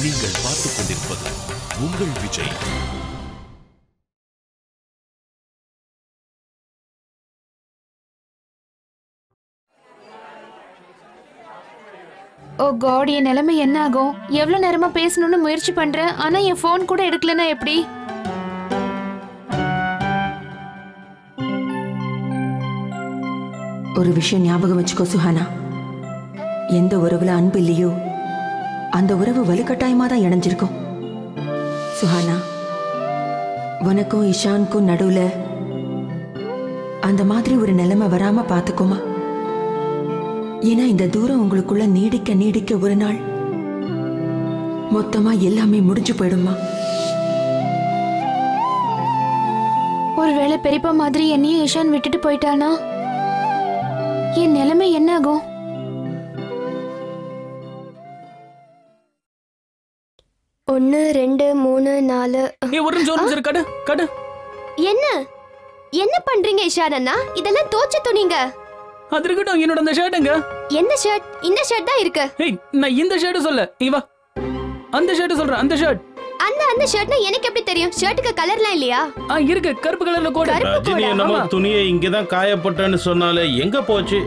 நீங்கள் பார்த்துக் கொண்டிருப்பது உங்கள் விஜய். ஓ காட், என் நிலைமை என்ன ஆகும்? எவ்வளவு நேரமா பேசணும்னு முயற்சி பண்றேன், ஆனா என் போன் கூட எடுக்கலன்னா எப்படி? ஒரு விஷயம் ஞாபகம் வச்சுக்கோ சுஹானா, எந்த உறவுல அன்பு இல்லையோ அந்த உறவு வலுக்கட்டாயமா தான் இணைஞ்சிருக்கும். சுஹானா, உனக்கும் இஷானுக்கும் நடுவுல அந்த மாதிரி ஒரு நிலைமை வராம பாத்துக்கோமா. ஏன்னா இந்த தூரம் உங்களுக்குள்ள நீடிக்க நீடிக்க ஒரு நாள் மொத்தமா எல்லாமே முடிஞ்சு போயிடுமா. ஒருவேளை பெரியப்பா மாதிரி என்னையும் இஷான் விட்டுட்டு போயிட்டானா என் நிலைமை என்ன ஆகும்? ஒன்னு 2 3 4. ஒரு நிமிஷம் கடு கடு. என்ன என்ன பண்றீங்க இஷான் அண்ணா? இதெல்லாம் தோச்ச துணிங்க. அது இருக்கட்டும், என்னோட அந்த ஷர்ட்டுங்க. எந்த ஷர்ட்? இந்த ஷர்ட் தான் இருக்கு. ஏய், நான் இந்த ஷர்ட் சொல்ல, நீ வா. அந்த ஷர்ட் சொல்றேன், அந்த ஷர்ட். அந்த ஷர்ட்னா எனக்கு எப்படி தெரியும்? ஷர்ட்டுக்கு கலர்லாம் இல்லையா? இருக்கு, கருப்பு கலர்ல கோட். ரஜினி நம்ம துணியை இங்க தான் காயப்பட்டேன்னு சொன்னாலே எங்க போச்சு?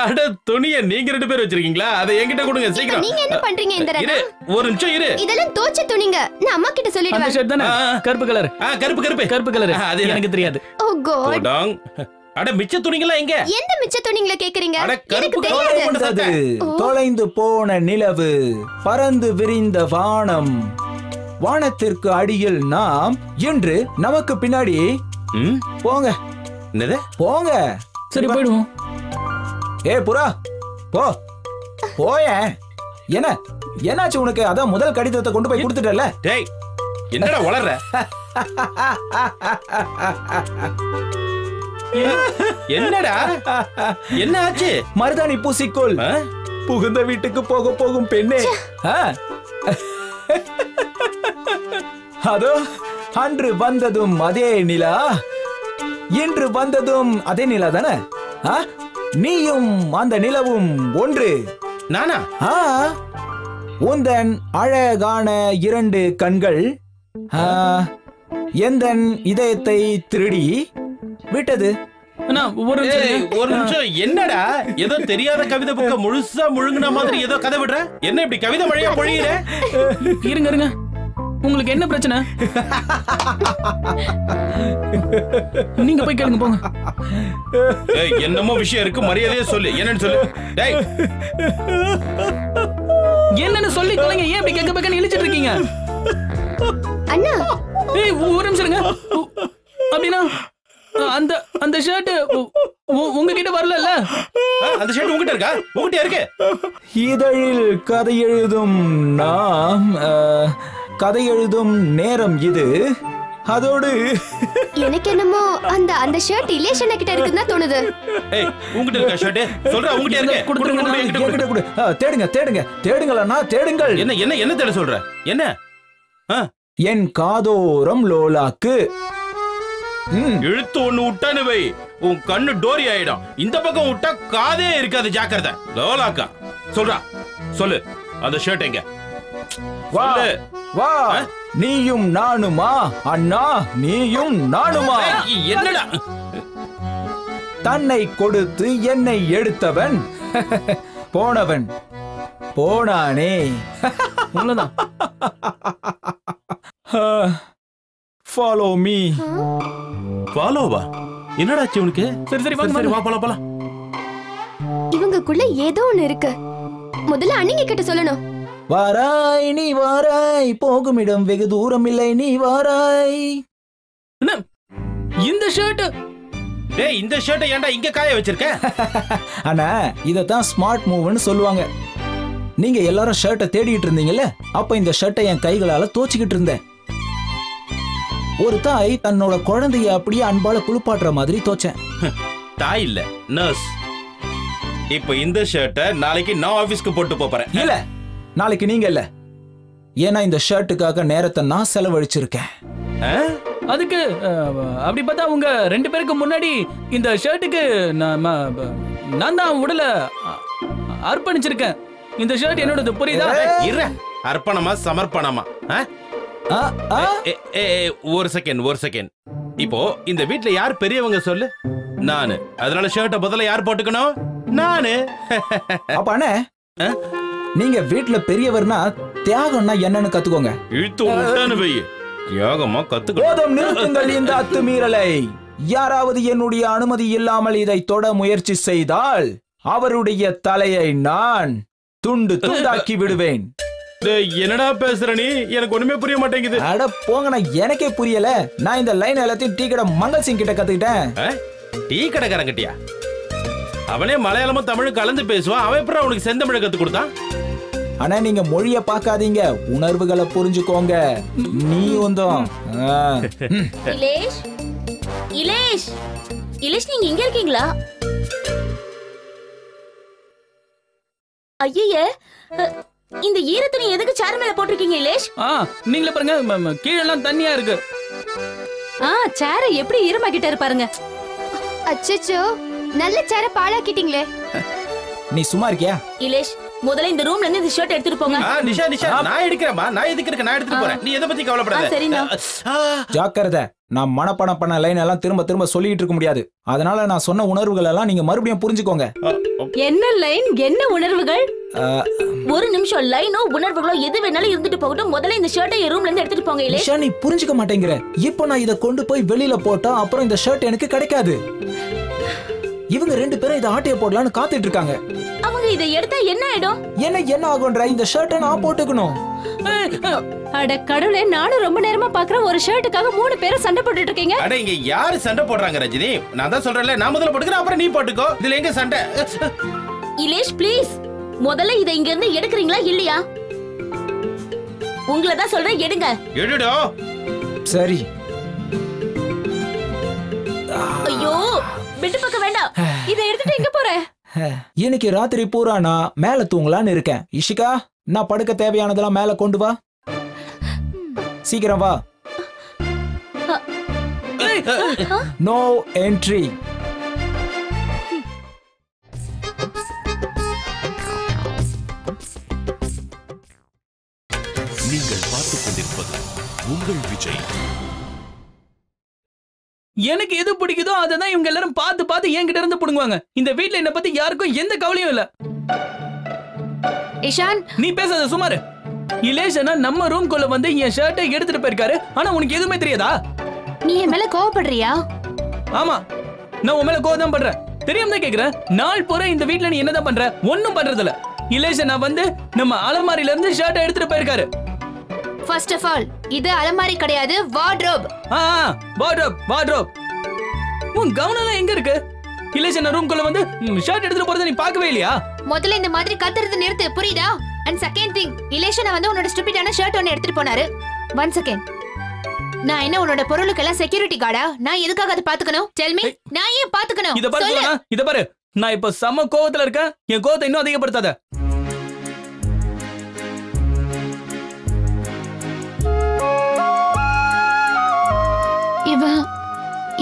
அட, துணியை நீங்க 2 பேர் வச்சிருக்கீங்களா? அதை என்கிட்ட கொடுங்க சீக்கிரம். நீங்க என்ன பண்றீங்க இந்த இரு, ஒரு நிமிஷம் இரு. இதெல்லாம் தோச்ச துணிங்க. நான் அம்மா கிட்ட சொல்லிடுவேன். அந்த ஷர்ட் தானே கருப்பு கலர்? கருப்பு கலர். அது எனக்கு தெரியாது. ஓ காட். அட, மிச்ச துணிங்களா எங்க? எந்த மிச்ச துணிங்களை கேக்குறீங்க? அட, கருப்பு தொலைந்தது தொலைந்து போன நிலவு, பறந்து விரிந்த வானம், வானத்திற்கு அடியில் நாம் என்று நமக்கு பின்னாடி. போங்க. என்னது? போங்க. சரி, போயிடுவோம். ஏ புறா, போ போய. என்ன என்னாச்சு உனக்கு? அதான் முதல் கடிதத்தை கொண்டு போய் கொடுத்துட்டல. டேய், என்னடா வளர்ற? என்னடா என்ன ஆச்சு? மருதாணி பூசிக்கொள். புகுந்த வீட்டுக்கு போக போகும் பெண்ணே. அதோ அன்று வந்ததும் அதே நிலா, இன்று வந்ததும் அதே நிலா தானே? நீயும் அந்த நிலவும் ஒன்று. நானா? உந்தன் அழகான 2 கண்கள் எந்தன் இதயத்தை திருடி விட்டது. ஒரு நிமிஷம். என்னடா ஏதோ தெரியாத கவிதை புக்க முழுசா முழுங்கின மாதிரி ஏதோ கதை விடுற? என்ன இப்படி கவிதை மழையா பொழியுற? இருங்க, உங்களுக்கு என்ன பிரச்சனை? நீங்க போய் கேளுங்க, போங்க. என்னமோ விஷயம் இருக்கு, மரியாதையா சொல்லு. என்னன்னு சொல்லு. டேய், என்னன்னு சொல்லி தொலைங்க. ஏன் இப்படி கேட்க பக்கம் இழுச்சிட்டு இருக்கீங்க? அண்ணா, ஏய், ஒரு நிமிஷம் இருங்க. அப்படின்னா அந்த ஷர்ட் உங்ககிட்ட வரல? அந்த ஷர்ட் உங்ககிட்ட இருக்கா? உங்ககிட்ட இருக்கு. இதழில் கதை எழுதும் நாம், கதை எழுதும் நேரம் இது. அதோடு எனக்கு என்னமோ அந்த ஷர்ட் இலேஷன் கிட்ட இருக்குன்னு தோணுது. ஏய், உங்ககிட்ட இருக்க ஷர்ட் சொல்றா. உங்ககிட்ட இருக்கு. கொடுங்க, என்கிட்ட கொடு. தேடுங்களா, தேடுங்கள். என்ன தேட சொல்ற? என்ன? என் காதோரம் லோலாக்கு. இழுத்து ஒண்ணு விட்டானு வை, உன் கண்ணு டோரி ஆயிடும். இந்த பக்கம் விட்டா காதே இருக்காது, ஜாக்கிரதை. லோலாக்கா சொல்றா, சொல்லு. அந்த ஷர்ட் எங்க? வா வா. நீயும் நானுமா அண்ணா? நீயும் நானுமா? என்னடா? தன்னை கொடுத்து என்னை எடுத்தவன் போனவன் போனானே. Follow me. ஃபாலோவா? என்னடாச்சு உனக்கு? சரி, வா போலாம். இவங்களுக்குள்ள ஏதோ ஒண்ணு இருக்கு. முதல்ல அண்ணிங்க கிட்ட சொல்லணும். வாராய் நீ வாராய், போகும் இடம் வெகு தூரம் இல்லை, நீ வாராய். இந்த ஷர்ட். டேய், இந்த ஷர்ட் ஏன்டா இங்க காய வச்சிருக்க? அண்ணா, இதத்தான் ஸ்மார்ட் மூவ்னு சொல்லுவாங்க. நீங்க எல்லாரும் ஷர்ட்டை தேடிட்டு இருந்தீங்கல்ல, அப்ப இந்த ஷர்ட்டை என் கைகளால தோச்சிக்கிட்டு இருந்தேன். ஒரு தாய் தன்னோட குழந்தைய அப்படியே அன்பால குளிப்பாட்டுற மாதிரி தோச்சேன். தாய் இல்ல, நர்ஸ். இப்ப இந்த ஷர்ட்டை நாளைக்கு நான் ஆபீஸ்க்கு போட்டு போறேன். இல்ல, நாளைக்கு நீங்க இல்ல. ஏன்னா இந்த ஷர்ட்டுக்காக நேரத்தை நான் செலவழிச்சிருக்கேன். அதுக்கு அப்படி பார்த்தா உங்க 2 பேருக்கு முன்னாடி இந்த ஷர்ட்டுக்கு நான் தான் உடலை அர்ப்பணிச்சிருக்கேன். இந்த ஷர்ட் என்னோடது, புரியுதா? அர்ப்பணமா சமர்ப்பணமா? ஆ, ஆ. ஒரு செகண்ட். இப்போ இந்த வீட்ல யார் பெரியவங்க சொல்லு? நானு. அதனால ஷர்ட்டை முதல்ல யார் போட்டுக்கணும்? நானு. அப்ப அண்ணே, நீங்க வீட்ல பெரியவர்னா தியாகம்னா என்னன்னு கத்துக்கோங்க. இழுத்து விட்டானு வை. தியாகமா கத்துக்கணும். போதும், நிறுத்துங்கள் இந்த அத்துமீறலை. யாராவது என்னுடைய அனுமதி இல்லாமல் இதை தொட முயற்சி செய்தால் அவருடைய தலையை நான் துண்டு துண்டாக்கி விடுவேன். என்னடா பேசுற நீ? எனக்கு ஒண்ணுமே புரிய மாட்டேங்குது. அட போங்கண்ணா, எனக்கே புரியல. நான் இந்த லைன் எல்லாத்தையும் டீ கடை மங்கள் சிங் கிட்ட கத்துக்கிட்டேன். டீ கடைக்காரங்கிட்டியா? அவனே மலையாளமும் தமிழும் கலந்து பேசுவான். அவன் எப்படி அவனுக்கு செந்தமிழை கத்து கொடுத்தான்? ஆனா நீங்க மொழிய பாக்காதீங்க, உணர்வுகளை புரிஞ்சுக்கோங்க. நீ வந்தோம். இலேஷ், இலேஷ், இலேஷ், நீங்க இங்க இருக்கீங்களா? ஐயே, இந்த ஈரத்துணி எதுக்கு சேர் மேல போட்டிருக்கீங்க இலேஷ்? நீங்களே பாருங்க, கீழே எல்லாம் தண்ணியா இருக்கு. சேரை எப்படி ஈரமாக்கிட்டாரு பாருங்க. அச்சச்சோ, நல்ல சேர பாழாக்கிட்டீங்களே. நீ சும்மா இருக்கியா? இலேஷ், முதல்ல இந்த ரூம்ல இருந்து இந்த ஷர்ட் எடுத்துட்டு போங்க. நிஷா, நான் எடுக்கிறேன்மா. நான் எதுக்கு இருக்க? நான் எடுத்துட்டு போறேன். நீ எதை பத்தி கவலைப்படாத. சரிண்ணா. ஜாக்கிரதை. நான் மனப்பாடம் பண்ண லைன் எல்லாம் திரும்ப திரும்ப சொல்லிட்டு இருக்க முடியாது. அதனால நான் சொன்ன உணர்வுகள் எல்லாம் நீங்க மறுபடியும் புரிஞ்சுக்கோங்க. என்ன லைன், என்ன உணர்வுகள்? ஒரு நிமிஷம். லைனோ உணர்வுகளோ எது வேணாலும் இருந்துட்டு போகட்டும். முதல்ல இந்த ஷர்ட்டை ரூம்ல இருந்து எடுத்துட்டு போங்க இலேஷ். நிஷா, நீ புரிஞ்சுக்க மாட்டேங்கிற. இப்போ நான் இதை கொண்டு போய் வெளியில போட்டா அப்புறம் இந்த ஷர்ட் எனக்கு கிடைக்காது. இவங்க ரெண்டு பேரும் இதை ஆட்டைய போடலான்னு காத்துட்டு இருக்காங்க. அவங்க இதை எடுத்தா என்ன ஆயிடும்? என்ன ஆகும்ன்ற? இந்த ஷர்ட்டை நான் போட்டுக்கணும். அட கடவுளே, நானும் ரொம்ப நேரமா பாக்குறேன். ஒரு ஷர்ட்டுக்காக 3 பேரும் சண்டை போட்டுட்டு இருக்கீங்க. அட இங்க யாரு சண்டை போடுறாங்க ரஜினி? நான் தான் சொல்றேன்ல, நான் முதல்ல போட்டுக்கிறேன், அப்புறம் நீ போட்டுக்கோ. இதுல எங்க சண்டை? இலேஷ் ப்ளீஸ், முதல்ல இதை இங்க இருந்து எடுக்கிறீங்களா இல்லையா? உங்களை தான் சொல்றேன், எடுங்க. எடுடோ. சரி. ஐயோ, பெட் பக்கம் வேண்டாம். இதை எடுத்துட்டு எங்க போற? இன்னைக்கு ராத்திரி பூரா நான் மேல தூங்கலான்னு இருக்கேன். இஷிகா, நான் படுக்க தேவையானதெல்லாம் மேல கொண்டு வா. சீக்கிரம் வா. No entry. நீங்கள் பார்த்துக் கொண்டிருப்பது உங்கள் விஜய். எனக்கு எது பிடிக்குதோ அதை தான் இவங்க எல்லாரும் பார்த்து என்கிட்ட இருந்து புடுங்குவாங்க. இந்த வீட்ல என்ன பத்தி யாருக்கும் எந்த கவலையும் இல்ல. இஷான், நீ பேசாத, சுமாரு. இலேஷனா நம்ம ரூம்குள்ள வந்து என் ஷர்ட்டை எடுத்துட்டு போயிருக்காரு. ஆனா உனக்கு எதுவுமே தெரியாதா? நீ என் மேல கோவப்படுறியா? ஆமா, நான் உன் மேல கோவம் பண்றேன். தெரியாம தான் கேக்குறேன். நாள் பூரா இந்த வீட்ல நீ என்னதான் பண்ற? ஒன்னும் பண்றது இல்ல. இலேஷனா வந்து நம்ம அலமாரியில இருந்து ஷர்ட்டை எடுத்துட்டு போயிருக்காரு. First of all, இது அலமாரி கிடையாது, வார்ட்ரோப். வார்ட்ரோப். உன் கவனம் எங்க இருக்கு? இலேஷனா ரூம்குள்ள வந்து ஷர்ட் எடுத்துட்டு போறத நீ பார்க்கவே இல்லையா? முதல்ல இந்த மாதிரி கத்துறது நிறுத்து, புரியுதா? And second thing, இலேஷனா வந்து உன்னோட ஸ்டூபிடான ஷர்ட் ஒன்னு எடுத்துட்டு போனாரு. 1 second. நான் என்ன உன்னோட பொருளுக்கெல்லாம் செக்யூரிட்டி கார்டா? நான் எதுக்காக அதை பாத்துக்கணும்? Tell me. நான் ஏன் பாத்துக்கணும்? இத பாரு, நான் இப்ப செம கோவத்துல இருக்கேன். என் கோவத்தை இன்னும் அதிகப்படுத்தாத.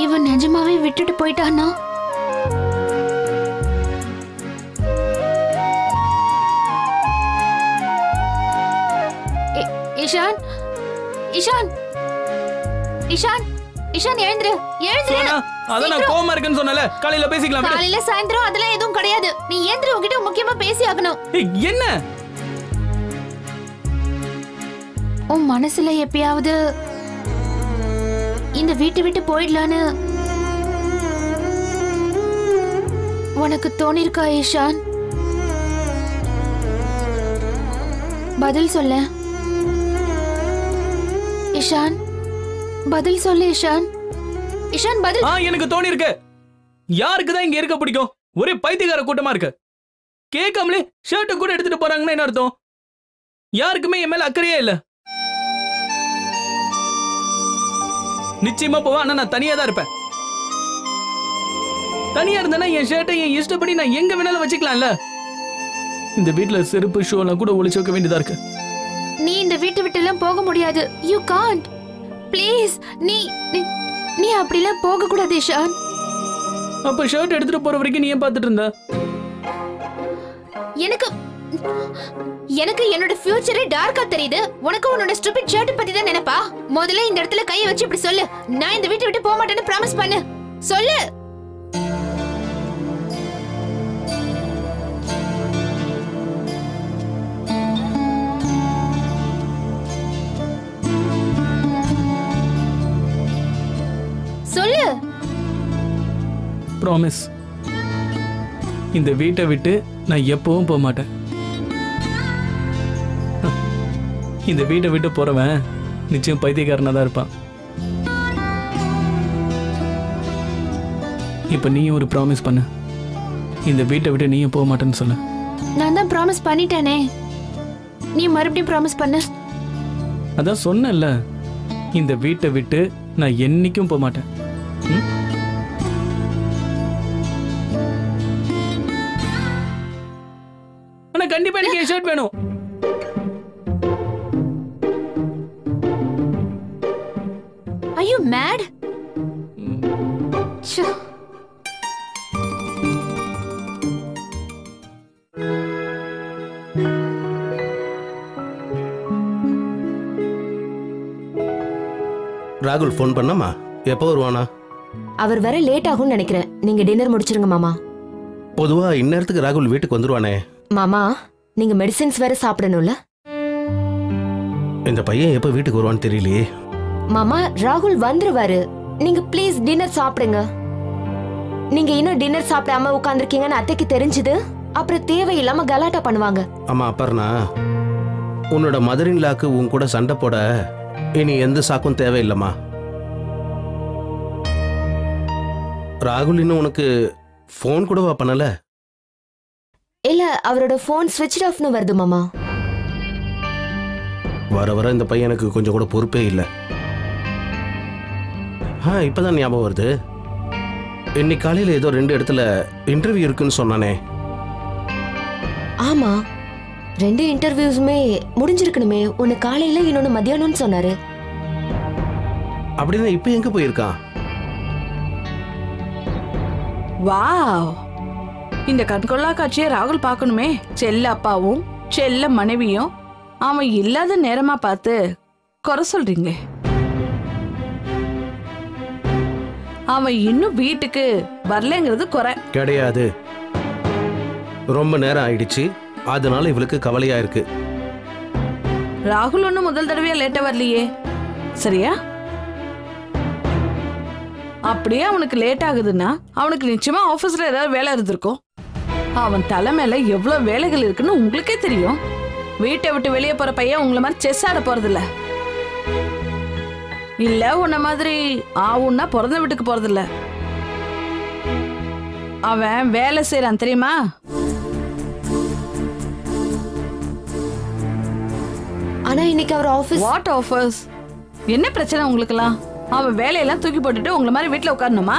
இவன் நிஜமாவே விட்டுட்டு போயிட்டானா? இஷான், இஷான், இஷான், இஷான், எழுந்திரு. அத நான் கோவமா இருக்கேன்னு சொன்னல, காலையில பேசிக்கலாம். காலையில சாயந்தரம் அதெல்லாம் எதுவும் கிடையாது. நீ எழுந்திரு, உன்கிட்ட முக்கியமா பேசி ஆகணும். என்ன? உன் மனசுல எப்பயாவது இந்த வீட்டை விட்டு போயிடலான்னு உனக்கு தோணிருக்கா இஷான்? பதில் சொல்ல இஷான், பதில் சொல்லு இஷான். இஷான், பதில். எனக்கு தோணி இருக்கு. யாருக்கு தான் இங்க இருக்க பிடிக்கும்? ஒரே பைத்தியக்கார கூட்டமா இருக்கு. கேட்காமலே ஷர்ட் கூட எடுத்துட்டு போறாங்கன்னா என்ன அர்த்தம்? யாருக்குமே என் மேல அக்கறையே இல்ல. நிச்சயமா போவேன், ஆனா நான் தனியா தான் இருப்பேன். தனியா இருந்தேன்னா என் ஷர்ட்டை என் இஷ்டப்படி நான் எங்க வேணாலும் வச்சுக்கலாம்ல. இந்த வீட்ல செருப்பு ஷூ எல்லாம் கூட ஒளிச்சு வைக்க வேண்டியதா இருக்கு. நீ இந்த வீட்டை விட்டு எல்லாம் போக முடியாது. You can't. ப்ளீஸ், நீ அப்படிலாம் போக கூடாது இஷான். அப்ப ஷர்ட் எடுத்துட்டு போற வரைக்கும் நீ ஏன் பார்த்துட்டு இருந்த? எனக்கு என்னோட ஃபியூச்சரே டார்க்கா தெரியுது. உனக்கு உன்னோட ஸ்டூபிட் ஷர்ட் பத்தி தான் நினைப்பா? முதல்ல இந்த இடத்துல கையை வச்சு இப்படி சொல்லு. நான் இந்த வீட்டை விட்டு போக மாட்டேன்னு ப்ராமிஸ் பண்ணு. சொல்லு. சொல்லு. ப்ராமிஸ். இந்த வீட்டை விட்டு நான் எப்பவும் போக மாட்டேன். இந்த வீட்டை விட்டு போறவன் நிச்சயம் பைத்தியக்காரனா தான் இருப்பான். இப்ப நீயும் ஒரு ப்ராமிஸ் பண்ணு. இந்த வீட்டை விட்டு நீயும் போக மாட்டேன்னு சொல்லு. நான் தான் ப்ராமிஸ் பண்ணிட்டேனே. நீ மறுபடியும் ப்ராமிஸ் பண்ணு. அதான் சொன்னேன்ல, இந்த வீட்டை விட்டு நான் என்னைக்கும் போக மாட்டேன். ஆனா கண்டிப்பா எனக்கு ஷர்ட் வேணும். Are you mad? ராகுல் ஃபோன் பண்ணாமா? எப்போ வருவானா? அவர் வர லேட் ஆகும்னு நினைக்கிறேன். நீங்க டின்னர் முடிச்சிருங்க மாமா. பொதுவா இந்நேரத்துக்கு ராகுல் வீட்டுக்கு வந்துருவானே. மாமா, நீங்க மெடிசின்ஸ் வேற சாப்பிடணும்ல. இந்த பையன் எப்ப வீட்டுக்கு வருவான்னு தெரியலையே. மாமா, ராகுல் வந்துருவாரு. நீங்க ப்ளீஸ் டின்னர் சாப்பிடுங்க. நீங்க இன்னும் டின்னர் சாப்பிடாம உட்கார்ந்திருக்கீங்கன்னு அத்தைக்கு தெரிஞ்சது அப்புறம் தேவையில்லாம கலாட்டா பண்ணுவாங்க. ஆமா அப்பர்ணா, உன்னோட மதரின் லாக்கு உன் கூட சண்டை போட இனி எந்த சாக்கும் தேவையில்லம்மா. ராகுல் இன்னும் உனக்கு ஃபோன் கூடவா பண்ணல? இல்ல, அவரோட ஃபோன் ஸ்விட்ச் ஆஃப்னு வருது மாமா. வர வர இந்த பையனுக்கு கொஞ்சம் கூட பொறுப்பே இல்லை. இப்பதான் ஞாபகம் வருது. இன்னைக்கு காலையில ஏதோ 2 இடத்துல இன்டர்வியூ இருக்குன்னு சொன்னானே. ஆமா, 2 இன்டர்வியூஸுமே முடிஞ்சிருக்கணுமே. ஒன்னு காலையில, இன்னொன்னு மத்தியானம்னு சொன்னாரு. அப்படின்னா இப்ப எங்க போயிருக்கான்? வாவ், இந்த கண்கொள்ளா காட்சியை ராகுல் பார்க்கணுமே. செல்ல அப்பாவும் செல்ல மனைவியும் அவன் இல்லாத நேரமா பார்த்து குறை சொல்றீங்களே. அவன் இன்னும் வீட்டுக்கு வரலங்கிறது குறை கிடையாது. ரொம்ப நேரம் ஆயிடுச்சு, அதனால இவளுக்கு கவலையா இருக்கு. ராகுல் ஒன்னும் முதல் தடவையா லேட்டா வரலையே. சரியா? அப்படியே அவனுக்கு லேட் ஆகுதுன்னா அவனுக்கு நிச்சயமா ஆபீஸ்ல ஏதாவது வேலை இருந்திருக்கும். அவன் தலைமையில எவ்வளவு வேலைகள் இருக்குன்னு உங்களுக்கே தெரியும். வீட்டை விட்டு வெளியே போற பையன் உங்களை மாதிரி செஸ் ஆட போறதில்ல. இல்ல உன்ன மாதிரி ஆவுன்னா பிறந்த வீட்டுக்கு போறதில்ல. அவன் வேலை செய்யறான் தெரியுமா? ஆனா இன்னைக்கு அவர் ஆபீஸ். What offers? என்ன பிரச்சனை உங்களுக்குலாம்? அவன் வேலையெல்லாம் தூக்கி போட்டுட்டு உங்களை மாதிரி வீட்டுல உட்காரணுமா?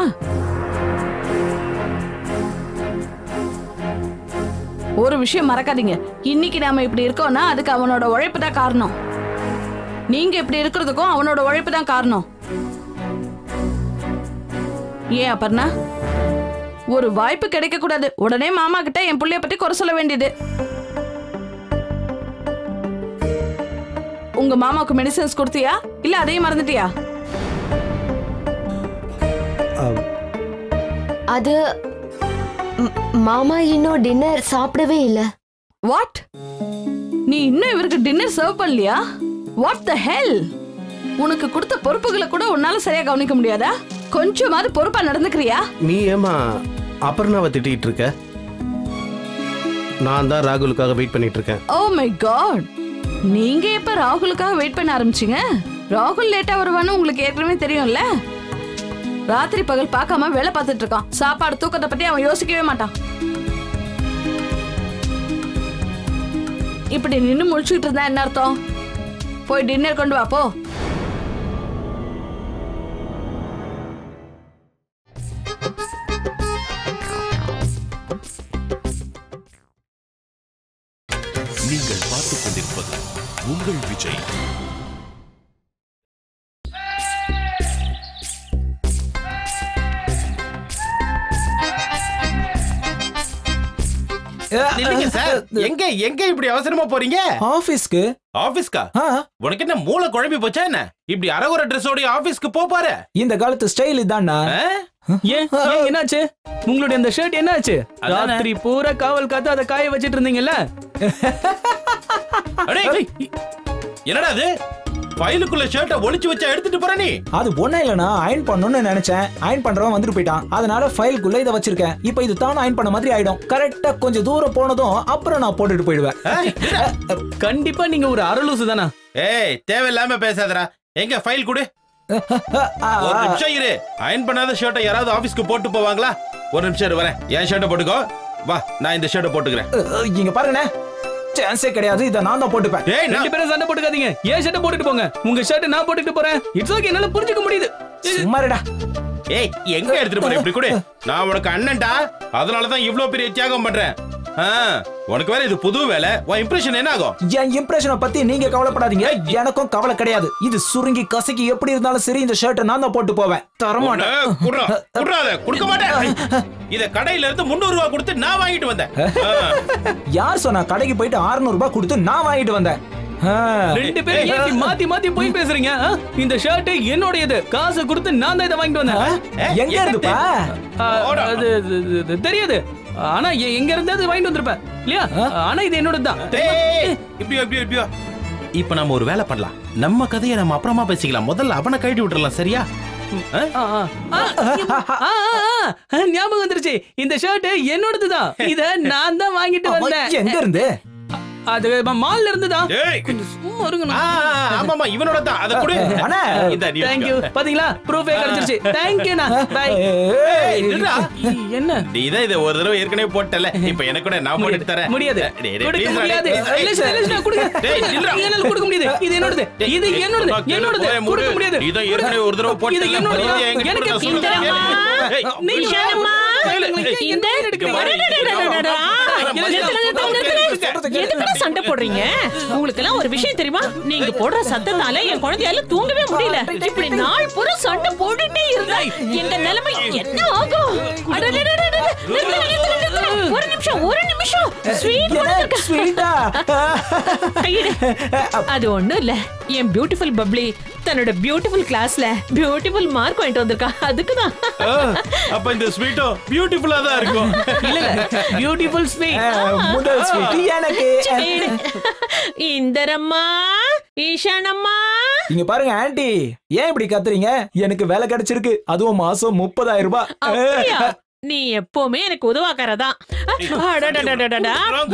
ஒரு விஷயம் மறக்காதீங்க, இன்னைக்கு நாம இப்படி இருக்கோம்னா அதுக்கு அவனோட உழைப்பு தான் காரணம். நீங்க இப்படி இருக்கிறதுக்கும் அவனோட உழைப்பு தான் காரணம். ஏன் அப்பர்ணா? ஒரு வாய்ப்பு கிடைக்க கூடாது உடனே மாமா கிட்ட என் புள்ளைய பத்தி குறை சொல்ல வேண்டியது. உங்க மாமாவுக்கு மெடிசன்ஸ் கொடுத்தியா இல்ல அதையும் மறந்துட்டியா? அது மாமா இன்னும் டின்னர் சாப்பிடவே இல்ல. வாட்? நீ இன்னும் இவருக்கு டின்னர் சர்வ் பண்ணலையா? வாட் த ஹெல்? உனக்கு கொடுத்த பொறுப்புகளை கூட உன்னால சரியா கவனிக்க முடியாதா? கொஞ்சமாவது பொறுப்பா நடந்துக்கிறியா? நீ ஏமா அப்பர்ணாவை திட்டிட்டு இருக்க? நான் தான் ராகுலுக்காக வெயிட் பண்ணிட்டு இருக்கேன். ஓ மை காட், நீங்க எப்ப ராகுலுக்காக வெயிட் பண்ண ஆரம்பிச்சீங்க? ராகுல் லேட்டா வருவான்னு உங்களுக்கு ஏற்கனவே தெரியும்ல. ராத்திரி பகல் பார்க்காம வேலை பார்த்துட்டு இருக்கான். சாப்பாடு தூக்கத்தை பத்தி அவன் யோசிக்கவே மாட்டான். இப்படி நின்னு முழிச்சுட்டு இருந்தா என்ன அர்த்தம்? போய் டின்னர் கொண்டு வா போ. நீங்கள் பார்த்துக் கொண்டிருப்பது உங்கள் விஜய். நில்லுங்க சார். எங்க எங்க இப்படி அவசரமா போறீங்க? ஆபீஸ்க்கு. ஆபீஸ்க்கா? உனக்கு என்ன மூளை குழம்பி போச்சா என்ன? இப்படி அரகுற ட்ரெஸ்ஸோட ஆபீஸ்க்கு போப்பாரு? இந்த காலத்து ஸ்டைல் இதான்டா. ஏன் என்னாச்சு? உங்களுடைய அந்த ஷர்ட் என்னாச்சு? ராத்திரி பூரா காவல் காத்து அதை காய வச்சிட்டு இருந்தீங்கல்ல? என்னடா அது? ஃபைலுக்குள்ள ஷர்ட்டை ஒளிச்சு வச்சா எடுத்துட்டு போற நீ? அது ஒண்ணே இல்லனா அயன் பண்ணனும்னு நினைச்சேன். அயன் பண்றவன் வந்துட்டு போயிட்டான். அதனால ஃபைலுக்குள்ள இத வச்சிருக்கேன். இப்போ இது தான அயன் பண்ண மாதிரி ஆயிடும். கரெக்ட்டா கொஞ்சம் தூரம் போனதும் அப்புறம் நான் போட்டுட்டு போயிடுவேன். கண்டிப்பா நீங்க ஒரு அரலூசு தானா? ஏய் தேவையில்லாம பேசாதடா. எங்க ஃபைல் கொடு. ஒரு நிமிஷம் இரு. அயன் பண்ணாத ஷர்ட்டை யாராவது ஆபீஸ்க்கு போட்டு போவாங்களா? ஒரு நிமிஷம் இரு வரேன். என் ஷர்ட்டை போட்டுக்கோ. வா நான் இந்த ஷர்ட்டை போட்டுக்கிறேன். இங்க பாருங்கண்ணே, சான்ஸே கிடையாது. இத நான் தான் போட்டுப்பேன். ஏய் ரெண்டு பேரும் சண்டை போட்டுக்காதீங்க. ஏன் ஷர்ட் போட்டுட்டு போங்க. உங்க ஷர்ட் நான் போட்டுட்டு போறேன். இட்ஸ் ஓகே, என்னால புரிஞ்சுக்க முடியுது. சும்மாடா. ஏய் எங்க எடுத்துட்டு போற? இப்படி கொடு. நான் உனக்கு அண்ணன்டா. அதனால தான் இவ்ளோ பெரிய தியாகம் பண்றேன். உனக்கு வேற இது புது வேலை. உன் இம்ப்ரஷன் என்ன ஆகும்? என் இம்ப்ரஷனை பத்தி நீங்க கவலைப்படாதீங்க. எனக்கும் கவலை கிடையாது. இது சுருங்கி கசக்கி எப்படி இருந்தாலும் சரி இந்த ஷர்ட்டை நான் தான் போட்டு போவேன். தரமாட்டேன். கொடுக்க மாட்டேன். இத கடையில இருந்து 300 ரூபாய் கொடுத்து நான் வாங்கிட்டு வந்தேன். யார் சொன்னா? கடைக்கு போயிட்டு 600 ரூபாய் கொடுத்து நான் வாங்கிட்டு வந்தேன். ரெண்டு பேரும் ஏன் மாத்தி மாத்தி போய் பேசுறீங்க? இந்த ஷர்ட் என்னோடது. காசு கொடுத்து நான் தான் இத வாங்கிட்டு வந்தேன். எங்க இருந்துப்பா? அது தெரியாது. ஆனா எங்க இருந்தாது வாங்கிட்டு வந்திருப்பேன் இல்லையா? ஆனா இது என்னோடது தான். இப்படியோ இப்ப நம்ம ஒரு வேலை பண்ணலாம். நம்ம கதையை நம்ம அப்புறமா பேசிக்கலாம். முதல்ல அவனை கழட்டி விட்டுறலாம். சரியா? ஞாபகம் வந்துருச்சு. இந்த ஷர்ட் என்னோடது தான். இத நான் தான் வாங்கிட்டு வந்தேன். எங்க இருந்து? அது மால்ல இருந்து தான். சும்மா இருங்க. ஆமாமா இவனோட தான். அத கொடு. அண்ணா थैंक यू. பாத்தீங்களா? ப்ரூஃபே கிடைச்சிருச்சு. थैंक यू னா. பை. என்ன? நீ தான் இத ஒரு தடவை ஏற்கனவே போட்டல. இப்போ எனக்கு கூட நான் போட்டு தரேன். முடியாது. கொடுக்க முடியாது. இல்ல கொடுங்க. என்னால கொடுக்க முடியாது. இது என்னோடது. இது என்னோடது. கொடுக்க முடியாது. இத ஏற்கனவே ஒரு தடவை போட்டல. இது என்னோடது. எனக்கு இந்தரம்மா. நிஷானம்மா. இந்த எதுக்கு சண்டை போடுறீங்க? உங்களுக்கு எல்லாம் ஒரு விஷயம் தெரியுமா? நீங்க போடுற சத்தத்தால என் குழந்தையால தூங்கவே முடியல. இப்படி நாள் பூரா சண்டை போட்டுட்டே இருந்தா எங்க நிலைமை என்ன ஆகும்? ஒரு நிமிஷம் ஸ்வீட்டா? அது ஒண்ணும் இல்ல. என் பியூட்டிஃபுல் பப்ளி தன்னோட பியூட்டிஃபுல் கிளாஸ்ல பியூட்டிஃபுல் மார்க் வாங்கிட்டு வந்திருக்கா. அதுக்குதான். அப்ப இந்த ஸ்வீட்டோ பியூட்டிஃபுல்லா தான் இருக்கும். இல்ல பியூட்டிஃபுல் ஸ்வீட். முதல் ஸ்வீட் எனக்கு. இந்தரம்மா, ஈஷானம்மா. இங்க பாருங்க ஆன்ட்டி, ஏன் இப்படி கத்துறீங்க? எனக்கு வேலை கிடைச்சிருக்கு. அதுவும் மாசம் 30,000 ரூபாய். நீ எப்பவுமே எனக்கு உதவாக்கறதான்.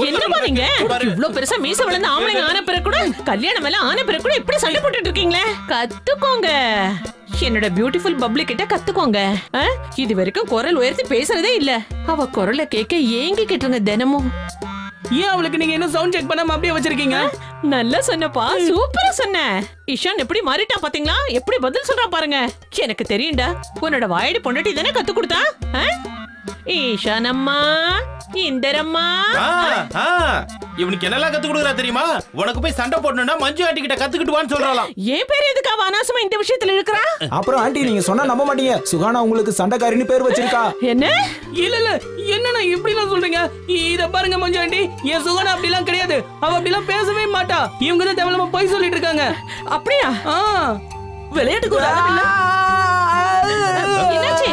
என்னமா நீங்க இவ்ளோ பெருசா மீச வளர்ந்து ஆம்பளைங்க ஆன பிறகு கூட, கல்யாணம் எல்லாம் ஆன பிறகு கூட இப்படி சண்டை போட்டுட்டு இருக்கீங்களே? கத்துக்கோங்க. என்னோட பியூட்டிஃபுல் பப்ளி கிட்ட கத்துக்கோங்க. இது வரைக்கும் குரல் உயர்த்தி பேசுறதே இல்ல. அவ குரலை கேட்க ஏங்கிக்கிட்டு இருங்க தினமும். ஏன் அவளுக்கு நீங்க இன்னும் சவுண்ட் செக் பண்ணாம அப்படியே வச்சிருக்கீங்க? நல்லா சொன்னப்பா, சூப்பரா சொன்ன. இஷான் எப்படி மாறிட்டா பாத்தீங்களா? எப்படி பதில் சொல்றா பாருங்க. எனக்கு தெரியும்டா, உன்னோட வாயடி பொண்டாட்டி தானே கத்து கொடுத்தா. ஈஷானம்மா, இந்தரம்மா. இவனுக்கு என்னெல்லாம் கத்து கொடுக்குறா தெரியுமா? உனக்கு போய் சண்டை போடணும்னா மஞ்சு ஆண்டி கிட்ட கத்துக்கிட்டு வான்னு சொல்றாளாம். ஏன் பேர் எதுக்கு அவ அனாவசியமா இந்த விஷயத்துல இருக்கறா? அப்புறம் ஆண்டி நீங்க சொன்னா நம்ப மாட்டீங்க. சுகானா உங்களுக்கு சண்டைக்காரின்னு பேர் வச்சிருக்கா. என்ன? இல்ல என்னன்னா இப்படி எல்லாம் சொல்றீங்க? இத பாருங்க மஞ்சு ஆண்டி, என் சுகானா அப்படி எல்லாம் கிடையாது. அவ அப்படி எல்லாம் பேசவே மாட்டா. இவங்க தான் தேவலமா போய் சொல்லிட்டு இருக்காங்க. அப்படியா? விளையாட்டுக்கு என்னாச்சு?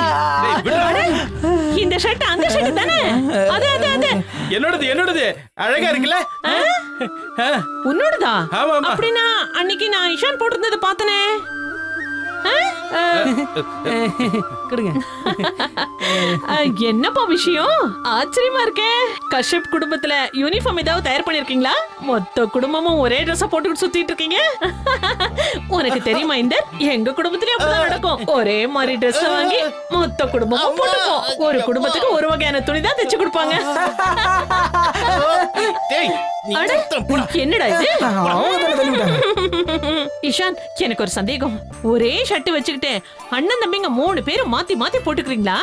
இந்த ஷர்ட் அந்த ஷர்ட் தானே? அது என்னோடது அழகா இருக்குல்ல? உன்னோடதா? அப்படின்னா அன்னைக்கு நான் இஷான் போட்டிருந்ததை பார்த்தனே. என்னப்பா விஷயம்? ஆச்சரியமா இருக்கே. கஷ்யப் குடும்பத்துல யூனிஃபார்ம் ஏதாவது தயார் பண்ணிருக்கீங்களா? மொத்த குடும்பமும் ஒரே ட்ரெஸ் போட்டுக்கிட்டு சுத்திட்டு இருக்கீங்க. உனக்கு தெரியுமா இந்த எங்க குடும்பத்திலே அப்படிதான் நடக்கும். ஒரே மாதிரி ட்ரெஸ் வாங்கி மொத்த குடும்பமும் போட்டுப்போம். ஒரு குடும்பத்துக்கு ஒரு வகையான துணி தான் தைச்சு கொடுப்பாங்க. என்னடா இது? இஷான் எனக்கு ஒரு சந்தேகம். ஒரே ஷர்ட் வச்சுக்கிட்டு அண்ணன் தம்பிங்க 3 பேரும் மாத்தி மாத்தி போட்டுக்கிறீங்களா?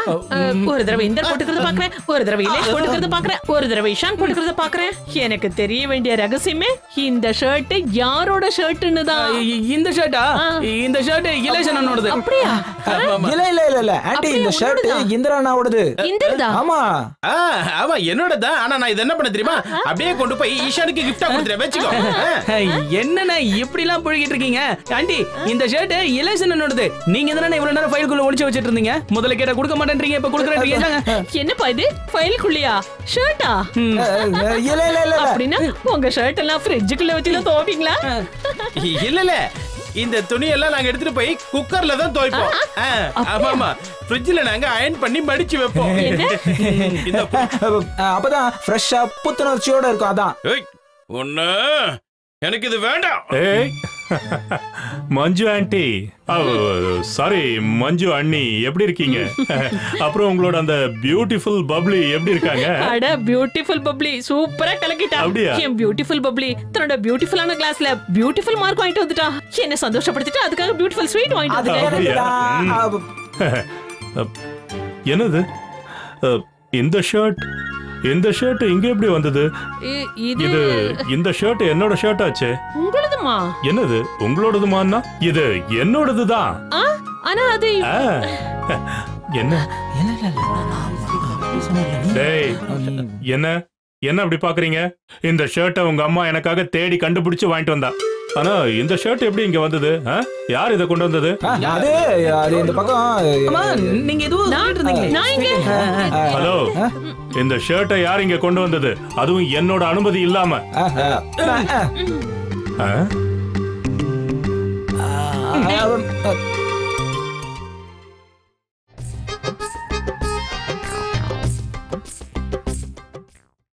ஒரு தடவை இந்த போட்டுக்கிறத பாக்குறேன், ஒரு தடவை இலேஷ் போட்டுக்கிறத பாக்குறேன், ஒரு தடவை இஷான் போட்டுக்கிறத பாக்குறேன். எனக்கு தெரிய வேண்டிய ரகசியமே இந்த ஷர்ட் யாரோட ஷர்ட்னு தான். இந்த ஷர்ட்டா? இந்த ஷர்ட் இலேஷ் அண்ணனோடது. அப்படியா? இல்ல ஆண்டி, இந்த ஷர்ட் இந்திரா அண்ணாவோடது. இந்திரா? ஆமா ஆமா என்னோடதான். ஆனா நான் இது என்ன பண்ண தெரியுமா, அப்படியே கொண்டு போய் ஈஷானுக்கு கிஃப்டா கொடுத்துறேன், வெச்சுக்கோ. என்னண்ணா இப்படி எல்லாம் புழுகிட்டு இருக்கீங்க? ஆண்டி இந்த ஷர்ட் இலேஷ் அண்ணனோடது. நீங்க தானே இவ்வளவு நேரம் ஃபைலுக்குள்ள ஒளிச்சு வச்சிட்டு இருந்தீங்க. முதல்ல கேட்டா கொடுக்க மாட்டேன்றீங்க, இப்ப கொடுக்குறீங்க. என்னப்பா இது ஃபைலுக்குள்ளயா ஷர்ட்டா? இல்ல அப்படின்னா உங்க ஷர்ட் எல்லாம் ஃப்ரிட்ஜுக்குள்ள வச்சு தான் துவைப்பீங்களா? இல்ல இந்த துணி எல்லாம் நாங்க எடுத்துட்டு போய் குக்கர்ல தான் துவைப்போம். ஆமாமா, ஃப்ரிட்ஜ்ல நாங்க அயர்ன் பண்ணி மடிச்சு வைப்போம். அப்பதான் ஃப்ரெஷ்ஷா புத்துணர்ச்சியோட இருக்கும். அதான் ஒண்ணு எனக்கு இது வேண்டாம். மஞ்சு ஆண்டி, சாரி மஞ்சு அண்ணி, எப்படி இருக்கீங்க? அப்புறம் உங்களோட அந்த பியூட்டிஃபுல் பப்ளி எப்படி இருக்காங்க? அட பியூட்டிஃபுல் பப்ளி சூப்பரா கலக்கிட்டா. அப்படியா? என் பியூட்டிஃபுல் பப்ளி தன்னோட பியூட்டிஃபுல்லான கிளாஸ்ல பியூட்டிஃபுல் மார்க் வாங்கிட்டு வந்துட்டா. என்ன சந்தோஷப்படுத்திட்டு அதுக்காக பியூட்டிஃபுல் ஸ்வீட் வாங்கிட்டு வந்துட்டேன். என்னது இந்த ஷர்ட் இங்க எப்படி வந்தது? இது இந்த ஷர்ட் என்னோட ஷர்ட் ஆச்சே. உங்களதுமா? என்னது உங்களோடதுமான்னா? இது என்னோடதுதான். ஆனா அது என்ன? டேய், என்ன அப்படி பாக்குறீங்க? இந்த ஷர்ட்டை உங்க அம்மா எனக்காக தேடி கண்டுபிடிச்சு வாங்கிட்டு வந்தா. ஆனா இந்த ஷர்ட் எப்படி இங்க வந்தது? யார் இத கொண்டு வந்தது? அது இந்த பக்கம். நீங்க எதுவும் ஹலோ, இந்த ஷர்ட்டை யார் இங்க கொண்டு வந்தது? அதுவும் என்னோட அனுமதி இல்லாம.